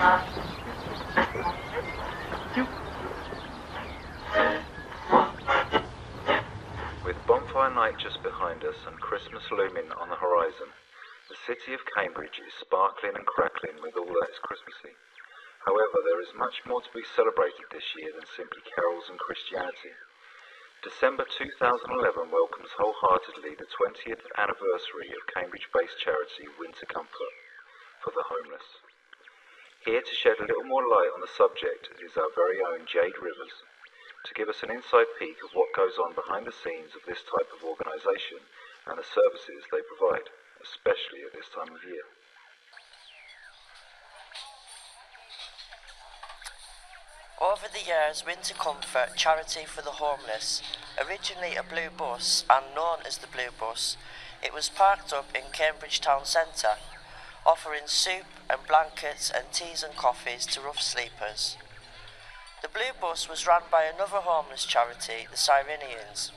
With bonfire night just behind us and Christmas looming on the horizon, the city of Cambridge is sparkling and crackling with all that is Christmassy. However, there is much more to be celebrated this year than simply carols and Christianity. December 2011 welcomes wholeheartedly the 20th anniversary of Cambridge-based charity Winter Comfort for the homeless. Here to shed a little more light on the subject is our very own Jade Rivers, to give us an inside peek of what goes on behind the scenes of this type of organisation and the services they provide, especially at this time of year. Over the years, Winter Comfort, charity for the homeless, originally a blue bus and known as the Blue Bus, it was parked up in Cambridge town centre, offering soup and blankets and teas and coffees to rough sleepers. The Blue Bus was run by another homeless charity, the Cyrenians.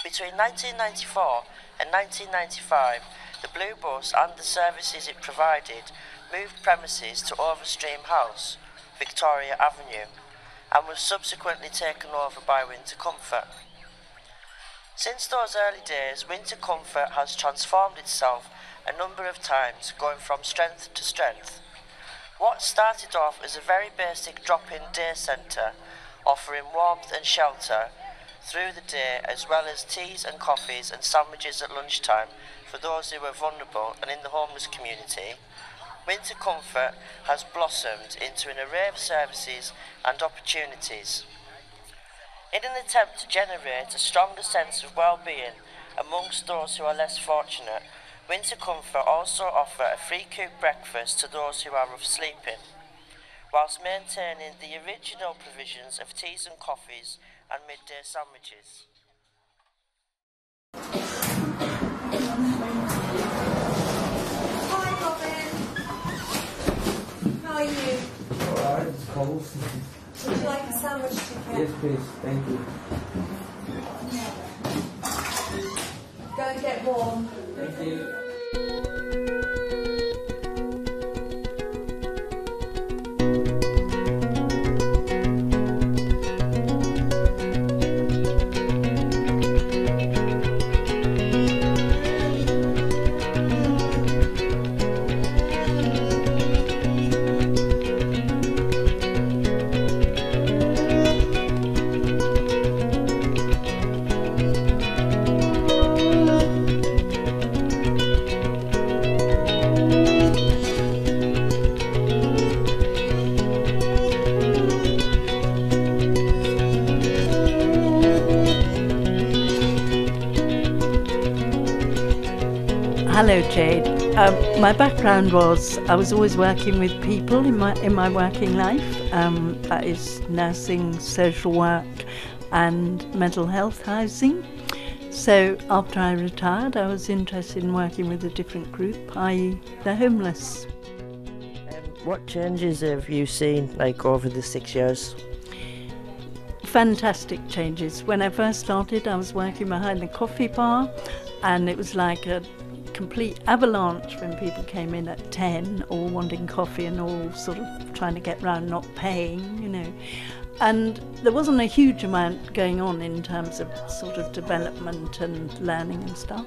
Between 1994 and 1995, the Blue Bus and the services it provided moved premises to Overstream House, Victoria Avenue, and was subsequently taken over by Winter Comfort. Since those early days, Winter Comfort has transformed itself a number of times, going from strength to strength. What started off as a very basic drop-in day centre, offering warmth and shelter through the day, as well as teas and coffees and sandwiches at lunchtime for those who were vulnerable and in the homeless community, Winter Comfort has blossomed into an array of services and opportunities. In an attempt to generate a stronger sense of well-being amongst those who are less fortunate, Winter Comfort also offer a free cooked breakfast to those who are rough sleeping, whilst maintaining the original provisions of teas and coffees and midday sandwiches. How are you? Alright, it's cold. Would you like a sandwich ticket? Yes, please. Thank you. Go and get warm. Thank you. Hello, Jade. My background was I was always working with people in my working life. That is nursing, social work, and mental health housing. So after I retired, I was interested in working with a different group, i.e. the homeless. What changes have you seen, like, over the 6 years? Fantastic changes. When I first started, I was working behind the coffee bar, and it was like a complete avalanche when people came in at 10 all wanting coffee and all sort of trying to get round not paying, you know. And there wasn't a huge amount going on in terms of sort of development and learning and stuff.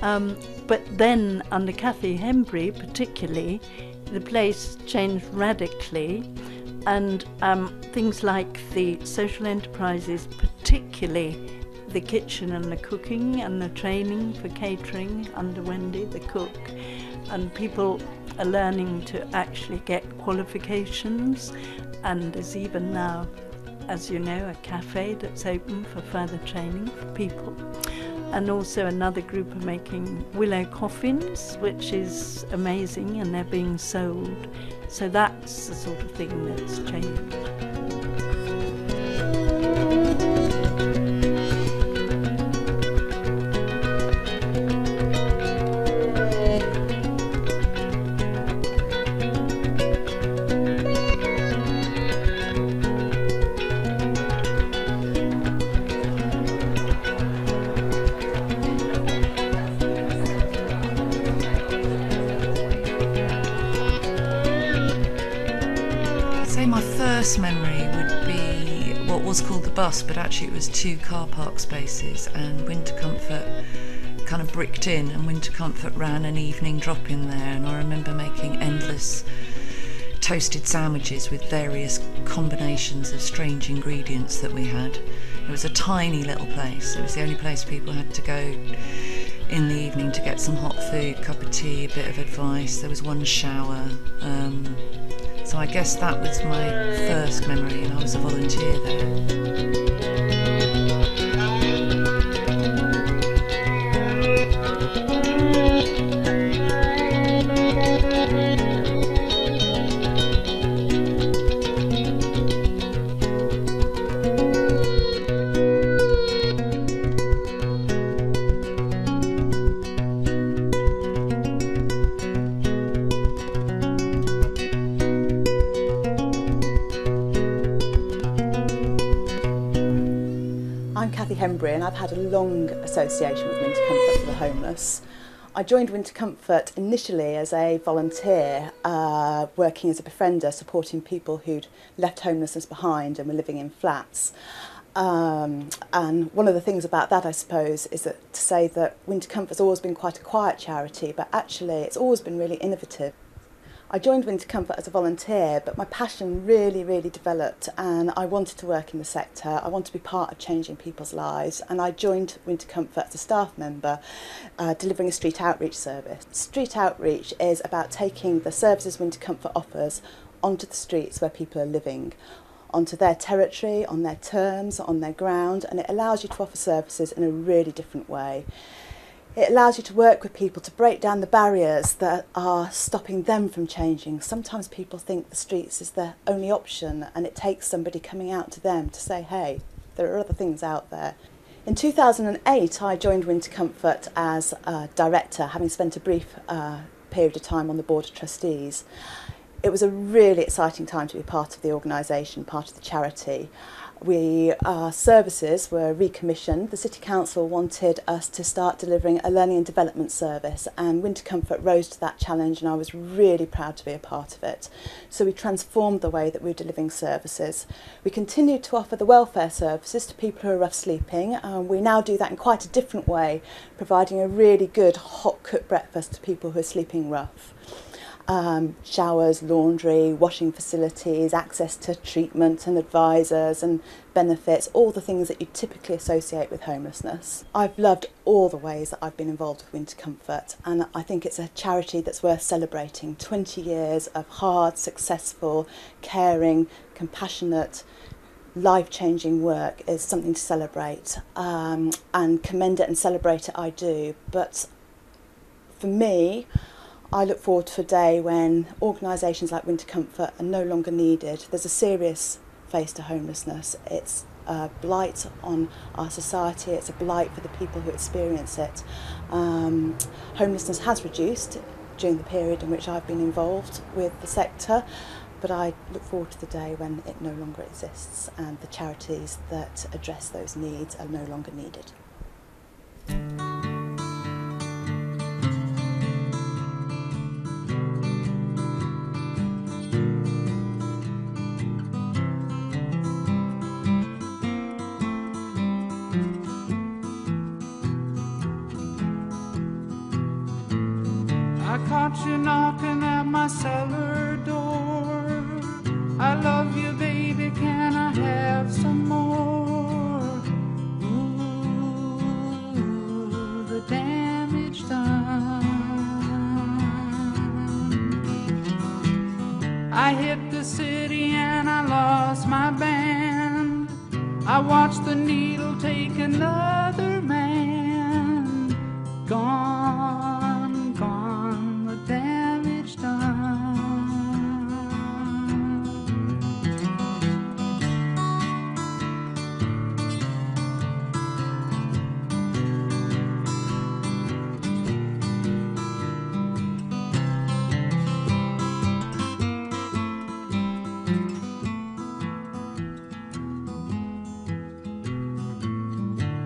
But then under Cathy Hembry particularly, the place changed radically, and things like the social enterprises, particularly the kitchen and the cooking and the training for catering under Wendy, the cook, and people are learning to actually get qualifications, and there's even now, as you know, a cafe that's open for further training for people. And also another group are making willow coffins, which is amazing, and they're being sold. So that's the sort of thing that's changed. say my first memory would be what was called the bus, but actually it was 2 car park spaces, and Winter Comfort kind of bricked in, and Winter Comfort ran an evening drop in there, and I remember making endless toasted sandwiches with various combinations of strange ingredients that we had. It was a tiny little place. It was the only place people had to go in the evening to get some hot food, cup of tea, a bit of advice. There was one shower. So I guess that was my first memory, and I was a volunteer there. I'm Kathy Hembry, and I've had a long association with Winter Comfort for the homeless. I joined Winter Comfort initially as a volunteer, working as a befriender, supporting people who'd left homelessness behind and were living in flats. And one of the things about that, I suppose, is to say that Winter Comfort's always been quite a quiet charity, but actually it's always been really innovative. I joined Winter Comfort as a volunteer, but my passion really developed, and I wanted to work in the sector. I wanted to be part of changing people's lives, and I joined Winter Comfort as a staff member, delivering a street outreach service. Street outreach is about taking the services Winter Comfort offers onto the streets where people are living, onto their territory, on their terms, on their ground, and it allows you to offer services in a really different way. It allows you to work with people to break down the barriers that are stopping them from changing. Sometimes people think the streets is their only option, and it takes somebody coming out to them to say, hey, there are other things out there. In 2008, I joined Winter Comfort as a director, having spent a brief period of time on the Board of Trustees. It was a really exciting time to be part of the organisation, part of the charity. Our services were recommissioned. The City Council wanted us to start delivering a learning and development service, and Winter Comfort rose to that challenge, and I was really proud to be a part of it. So we transformed the way that we were delivering services. We continued to offer the welfare services to people who are rough sleeping. We now do that in quite a different way, providing a really good hot cooked breakfast to people who are sleeping rough. Showers, laundry, washing facilities, access to treatment and advisors and benefits, all the things that you typically associate with homelessness. I've loved all the ways that I've been involved with Winter Comfort, and I think it's a charity that's worth celebrating. 20 years of hard, successful, caring, compassionate, life-changing work is something to celebrate, and commend it and celebrate it I do. But for me, I look forward to a day when organisations like Winter Comfort are no longer needed. There's a serious face to homelessness. It's a blight on our society. It's a blight for the people who experience it. Homelessness has reduced during the period in which I've been involved with the sector, but I look forward to the day when it no longer exists and the charities that address those needs are no longer needed. I caught you knocking at my cellar door. I love you, baby, can I have some more? Ooh, the damage done. I hit the city and I lost my band. I watched the needle take another man. Gone, gone, the damage done.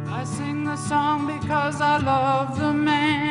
I sing the song because I love the man.